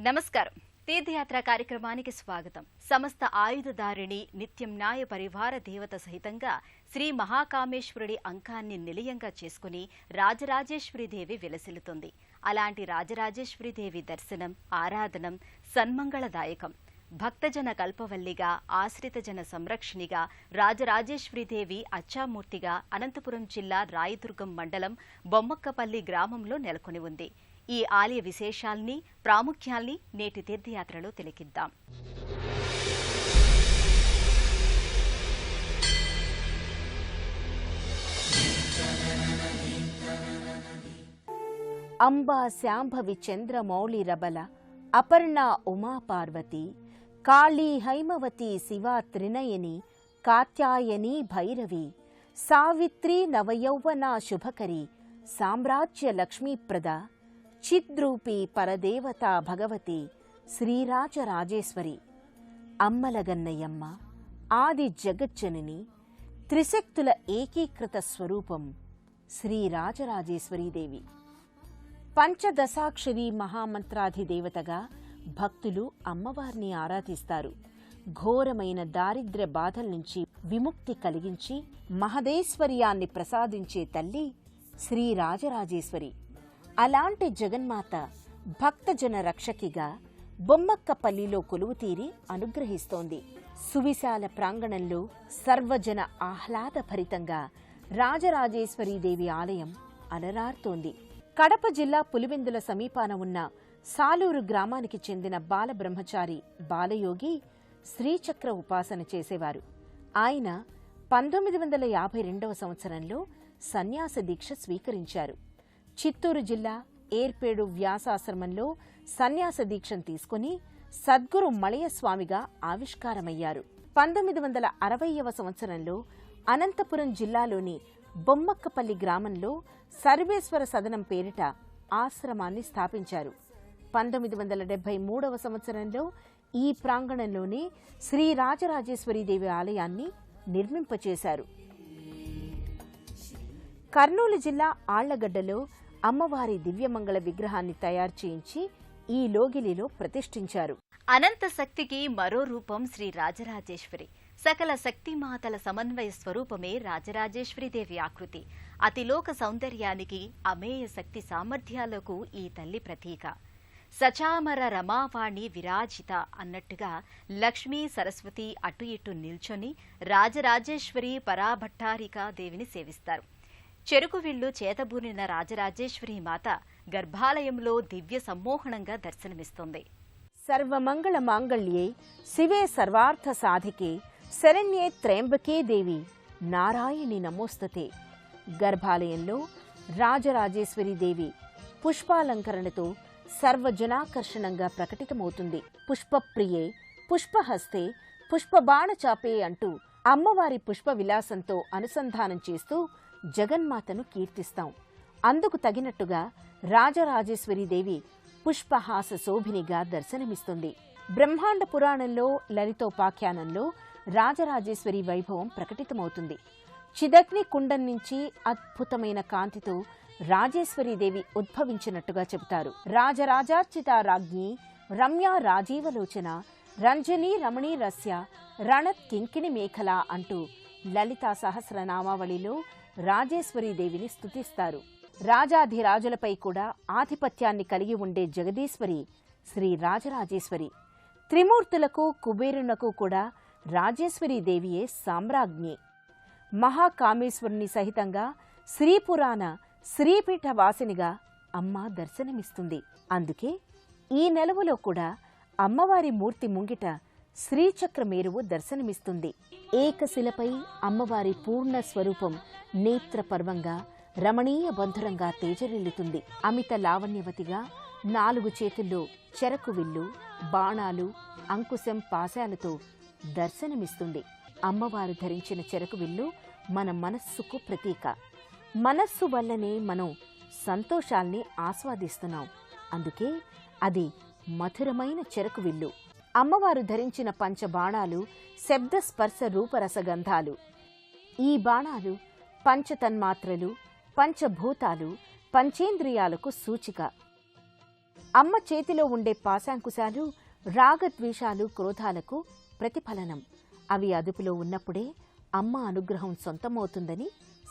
నమస్కారం. తీర్థయాత్ర కార్యక్రమానికి స్వాగతం. సమస్త ఆయుధధారిణి నిత్యం న్యాయ పరివార దేవత సహితంగా శ్రీ మహాకామేశ్వరుడి అంకాన్ని నిలయంగా చేసుకుని రాజరాజేశ్వరీదేవి విలసిల్లుతుంది. అలాంటి రాజరాజేశ్వరీదేవి దర్శనం, ఆరాధనం సన్మంగళదాయకం. భక్తజన కల్పవల్లిగా, ఆశ్రితజన సంరక్షణిగా రాజరాజేశ్వరీదేవి అచ్చామూర్తిగా అనంతపురం జిల్లా రాయదుర్గం మండలం బొమ్మక్కపల్లి గ్రామంలో నెలకొని ఉంది. ఈ ఆలయ విశేషాల్ని, ప్రాముఖ్యాల్ని నేటి తీర్థయాత్రలో తిలకిద్దాం. అంబా శాంభవి చంద్రమౌళి రబల అపర్ణ ఉమా పార్వతి కాళీ హైమవతి శివా త్రినయని కాత్యాయని భైరవి సావిత్రి నవయౌవనా శుభకరి సామ్రాజ్య లక్ష్మీప్రద చిద్రూపి పరదేవత భగవతి శ్రీరాజరాజేశ్వరి అమ్మలగన్నయమ్మ ఆది జగజ్జనని త్రిశక్తుల ఏకీకృత స్వరూపం శ్రీరాజరాజేశ్వరీదేవి. పంచదశాక్షరి మహామంత్రాధిదేవతగా భక్తులు అమ్మవారిని ఆరాధిస్తారు. ఘోరమైన దారిద్ర్య బాధల నుంచి విముక్తి కలిగించి మహదేశ్వర్యాన్ని ప్రసాదించే తల్లి శ్రీరాజరాజేశ్వరి. అలాంటి జగన్మాత భక్తజన రక్షకిగా బొమ్మక్కపల్లిలో కొలువుతీరి అనుగ్రహిస్తోంది. సువిశాల ప్రాంగణంలో సర్వజన ఆహ్లాదభరితంగా రాజరాజేశ్వరీదేవి ఆలయం అలరారుతోంది. కడప జిల్లా పులివెందుల సమీపాన ఉన్న సాలూరు గ్రామానికి చెందిన బాలబ్రహ్మచారి బాలయోగి శ్రీచక్ర ఉపాసన చేసేవారు. ఆయన 1952 సంవత్సరంలో సన్యాస దీక్ష స్వీకరించారు. చిత్తూరు జిల్లా ఏర్పేడు వ్యాసాశ్రమంలో సన్యాస దీక్షను తీసుకుని సద్గురు మళయస్వామిగా ఆవిష్కారమయ్యారు. 1960వ సంవత్సరంలో అనంతపురం జిల్లాలోని బొమ్మక్కపల్లి గ్రామంలో సర్వేశ్వర సదనం పేరిట ఆశ్రమాన్ని స్థాపించారు. 1973వ సంవత్సరంలో ఈ ప్రాంగణంలోనే శ్రీ రాజరాజేశ్వరీదేవి ఆలయాన్ని నిర్మింపచేశారు. కర్నూలు జిల్లా ఆళ్లగడ్డలో అమ్మవారి దివ్యమంగళ విగ్రహాన్ని తయారు చేయించి ఈ లోగిలిలో ప్రతిష్ఠించారు. అనంత శక్తికి మరో రూపం శ్రీ రాజరాజేశ్వరి. సకల శక్తిమాతల సమన్వయ స్వరూపమే రాజరాజేశ్వరీదేవి ఆకృతి. అతిలోక సౌందర్యానికి, అమేయ శక్తి సామర్థ్యాలకు ఈ తల్లి ప్రతీక. సచామర రమావాణి విరాజిత అన్నట్టుగా లక్ష్మీ సరస్వతి అటు ఇటు నిల్చొని రాజరాజేశ్వరి పరాభట్టారికా దేవిని సేవిస్తారు. చెరుకు విల్లు చేతబూనిన రాజరాజేశ్వరి మాత గర్భాలయంలో దివ్య సమ్మోహనంగా దర్శనమిస్తుంది. సర్వమంగళ మాంగళ్యే శివే సర్వార్థ సాధికే శరణ్యే త్రయంబకే దేవి నారాయణి నమోస్తుతే. గర్భాలయంలో రాజరాజేశ్వరీదేవి పుష్పాలంకరణతో సర్వజనాకర్షణంగా ప్రకటితమవుతుంది. పుష్పప్రియే పుష్పహస్తే పుష్పబాణచాపే అంటూ అమ్మవారి పుష్ప విలాసంతో అనుసంధానం చేస్తూ జగన్మాతను కీర్తిస్తాం. అందుకు తగినట్టుగా రాజరాజేశ్వరీదేవి పుష్పహాస శోభినిగా దర్శనమిస్తుంది. బ్రహ్మాండ పురాణంలో, లలితోపాఖ్యానంలో రాజరాజేశ్వరి వైభవం ప్రకటితమవుతుంది. చిదగ్ని కుండం నుంచి అద్భుతమైన కాంతితో రాజేశ్వరీదేవి ఉద్భవించినట్టుగా చెబుతారు. రాజరాజార్చిత రాజ్ఞి రమ్యా రాజీవలోచన రంజనీ రమణీ రస్య రణత్ కింకిణి మేఖల అంటూ లలితా సహస్రనామావళిలో రాజేశ్వరీదేవిని స్తుతిస్తారు. రాజాధిరాజులపై కూడా ఆధిపత్యాన్ని కలిగి ఉండే జగదీశ్వరి శ్రీ రాజరాజేశ్వరి. త్రిమూర్తులకు, కుబేరునకు కూడా రాజేశ్వరీదేవియే సామ్రాజ్ఞి. మహాకామేశ్వరుని సహితంగా శ్రీపురాణ శ్రీపీఠ వాసినిగా అమ్మ దర్శనమిస్తుంది. అందుకే ఈ నెలవులో కూడా అమ్మవారి మూర్తి ముంగిట శ్రీచక్ర మేరువు దర్శనమిస్తుంది. ఏకశిలపై అమ్మవారి పూర్ణ స్వరూపం నేత్రపర్వంగా రమణీయ బంధురంగా తేజరిల్లుతుంది. అమిత లావణ్యవతిగా 4 చేతుల్లో చెరకు విల్లు, బాణాలు, అంకుశం, పాశాలతో దర్శనమిస్తుంది. అమ్మవారు ధరించిన చెరకు విల్లు మన మనస్సుకు ప్రతీక. మనస్సు వల్లనే మనం సంతోషాల్ని ఆస్వాదిస్తున్నాం. అందుకే అది మధురమైన చెరకు విల్లు. అమ్మవారు ధరించిన పంచబాణాలు శబ్దస్పర్శ రూపరసగంధాలు. ఈ బాణాలు పంచతన్మాత్రలు, పంచభూతాలు, పంచేంద్రియాలకు సూచిక. అమ్మ చేతిలో ఉండే పాశాంకుశాలు రాగద్వేషాలు, క్రోధాలకు ప్రతిఫలనం. అవి అదుపులో ఉన్నప్పుడే అమ్మ అనుగ్రహం సొంతమవుతుందని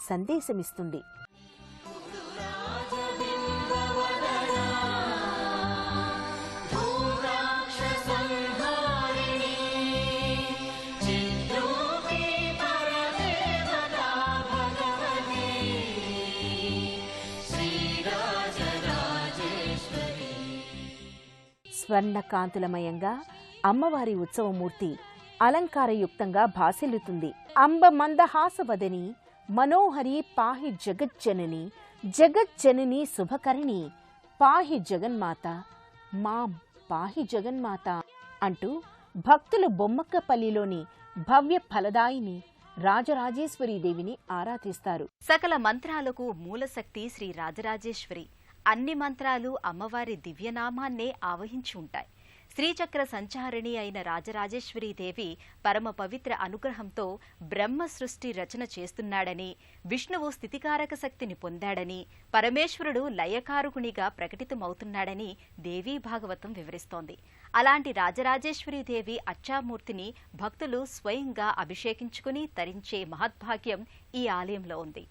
సందేశమిస్తుంది. స్వర్ణకాంతులమయంగా అమ్మవారి ఉత్సవమూర్తి అలంకారయుక్తంగా భాసిల్లుతుంది. అంబ మందహాసవదని మనోహరి పాహి జగజ్జనని, జగజ్జనని శుభకరిణి పాహి జగన్మాత, మాం పాహి జగన్మాత అంటూ భక్తులు బొమ్మక్కపల్లిలోని భవ్య ఫలదాయిని రాజరాజేశ్వరీదేవిని ఆరాధిస్తారు. సకల మంత్రాలకు మూలశక్తి శ్రీ రాజరాజేశ్వరి. అన్ని మంత్రాలు అమ్మవారి దివ్యనామాన్నే ఆవహించి ఉంటాయి. శ్రీచక్ర సంచారిణి అయిన రాజరాజేశ్వరీదేవి పరమ పవిత్ర అనుగ్రహంతో బ్రహ్మ సృష్టి రచన చేస్తున్నాడని, విష్ణువు స్థితికారక శక్తిని పొందాడని, పరమేశ్వరుడు లయకారుకునిగా ప్రకటితమవుతున్నాడని దేవీ భాగవతం వివరిస్తోంది. అలాంటి రాజరాజేశ్వరీదేవి అచ్చామూర్తిని భక్తులు స్వయంగా అభిషేకించుకుని తరించే మహద్భాగ్యం ఈ ఆలయంలో ఉంది.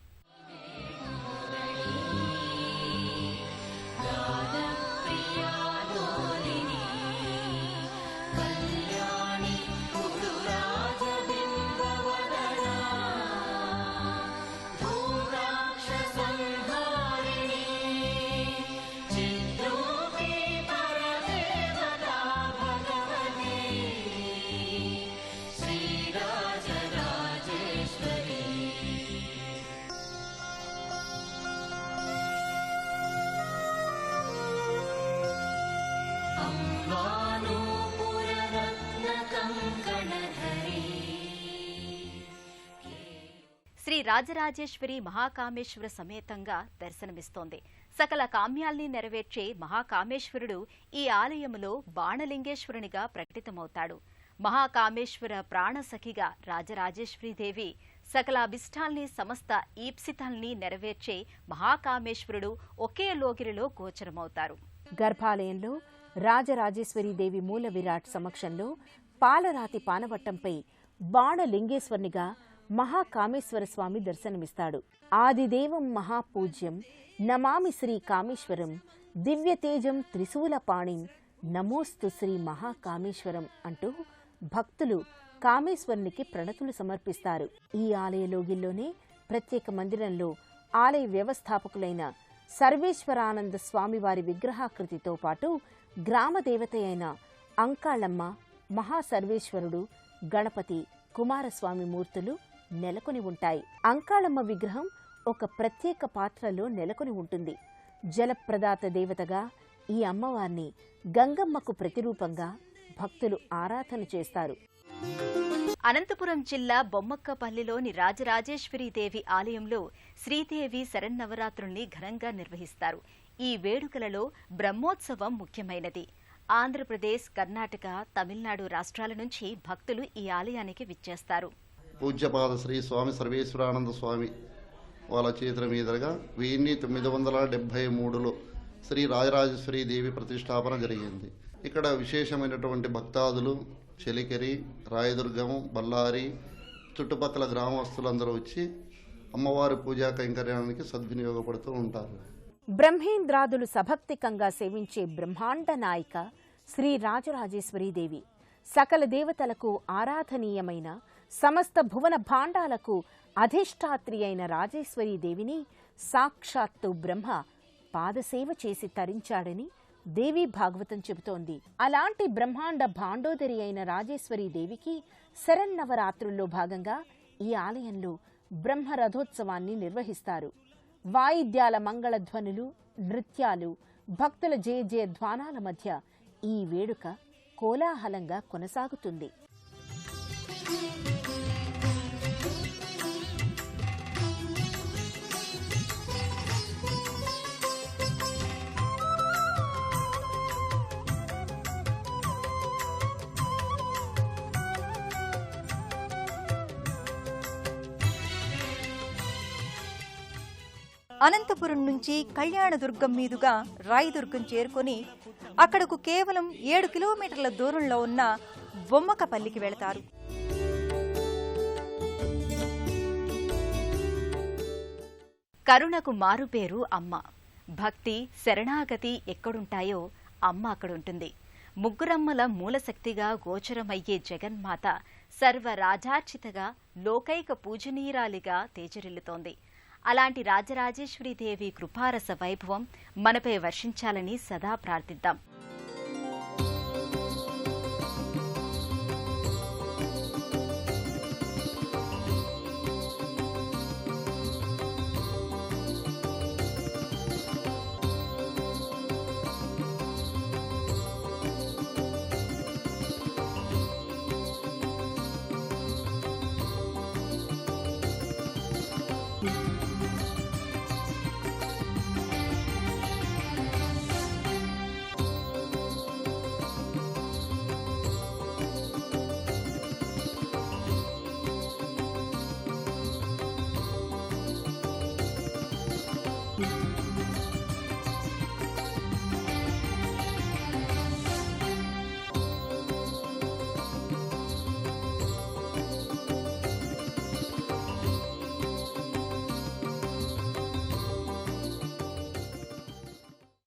శ్రీ రాజరాజేశ్వరి మహాకామేశ్వర సమేతంగా దర్శనమిస్తోంది. సకల కామ్యాల్ని నెరవేర్చే మహాకామేశ్వరుడు ఈ ఆలయములో బాణలింగేశ్వరునిగా ప్రకటితమవుతాడు. మహాకామేశ్వర ప్రాణసఖిగా రాజరాజేశ్వరీదేవి సకల అభిష్టాల్ని, సమస్త ఈప్సితాల్ని నెరవేర్చే మహాకామేశ్వరుడు ఒకే లోగిరిలో గోచరమవుతారు. గర్భాలయంలో రాజరాజేశ్వరీదేవి మూల విరాట్ సమక్షంలో పాలరాతి పానవట్టంపై బాణలింగేశ్వరునిగా మహాకామేశ్వర స్వామి దర్శనమిస్తాడు. ఆదిదేవం మహాపూజ్యం నమామి శ్రీ కామేశ్వరం, దివ్యతేజం త్రిశూలపాణిం నమోస్తు శ్రీ మహాకామేశ్వరం అంటూ భక్తులు కామేశ్వరునికి ప్రణతులు సమర్పిస్తారు. ఈ ఆలయలోగిల్లోనే ప్రత్యేక మందిరంలో ఆలయ వ్యవస్థాపకులైన సర్వేశ్వరానంద స్వామివారి విగ్రహాకృతితో పాటు గ్రామదేవత అయిన అంకాళమ్మ, మహాసర్వేశ్వరుడు, గణపతి, కుమారస్వామి మూర్తులు నెలకొని ఉంటాయి. అంకాళమ్మ విగ్రహం ఒక ప్రత్యేక పాత్రలో నెలకొని ఉంటుంది. జలప్రదాత దేవతగా ఈ అమ్మవారిని గంగమ్మకు ప్రతిరూపంగా భక్తులు ఆరాధన చేస్తారు. అనంతపురం జిల్లా బొమ్మక్కపల్లిలోని రాజరాజేశ్వరీదేవి ఆలయంలో శ్రీదేవి శరన్నవరాత్రుల్ని ఘనంగా నిర్వహిస్తారు. ఈ వేడుకలలో బ్రహ్మోత్సవం ముఖ్యమైనది. ఆంధ్రప్రదేశ్, కర్ణాటక, తమిళనాడు రాష్ట్రాల నుంచి భక్తులు ఈ ఆలయానికి విచ్చేస్తారు. పూజ్యపాద శ్రీ స్వామి సర్వేశ్వరానంద స్వామి వాళ్ళ చేతుల మీదుగా 1973లో శ్రీ రాజరాజేశ్వరీ దేవి ప్రతిష్టాపన జరిగింది. ఇక్కడ విశేషమైనటువంటి భక్తాదులు చెలికెరి, రాయదుర్గం, బళ్ళారి చుట్టుపక్కల గ్రామస్తులందరూ వచ్చి అమ్మవారి పూజా కైంకర్యానికి సద్వినియోగపడుతూ ఉంటారు. బ్రహ్మేంద్రాదులు సభక్తికంగా సేవించే బ్రహ్మాండ నాయిక శ్రీ రాజరాజేశ్వరీదేవి. సకల దేవతలకు ఆరాధనీయమైన, సమస్త భువన భాండాలకు అధిష్టాత్రి అయిన రాజేశ్వరీదేవిని సాక్షాత్తు బ్రహ్మ పాదసేవ చేసి తరించాడని దేవీ భాగవతం చెబుతోంది. అలాంటి బ్రహ్మాండ భాండోదరి అయిన రాజేశ్వరీదేవికి శరన్నవరాత్రుల్లో భాగంగా ఈ ఆలయంలో బ్రహ్మరథోత్సవాన్ని నిర్వహిస్తారు. వాయిద్యాల మంగళధ్వనులు, నృత్యాలు, భక్తుల జయ జయధ్వానాల మధ్య ఈ వేడుక కోలాహలంగా కొనసాగుతుంది. అనంతపురం నుంచి కళ్యాణదుర్గం మీదుగా రాయదుర్గం చేరుకొని అక్కడకు కేవలం 7 కిలోమీటర్ల దూరంలో ఉన్న బొమ్మకపల్లికి వెళతారు. కరుణకు మారుపేరు అమ్మ. భక్తి, శరణాగతి ఎక్కడుంటాయో అమ్మ అక్కడుంటుంది. ముగ్గురమ్మల మూలశక్తిగా గోచరమయ్యే జగన్మాత సర్వరాజార్చితగా లోకైక పూజనీయురాలిగా తేజరిల్లుతోంది. అలాంటి రాజరాజేశ్వరీదేవి కృపారస వైభవం మనపై వర్షించాలని సదా ప్రార్థిద్దాం.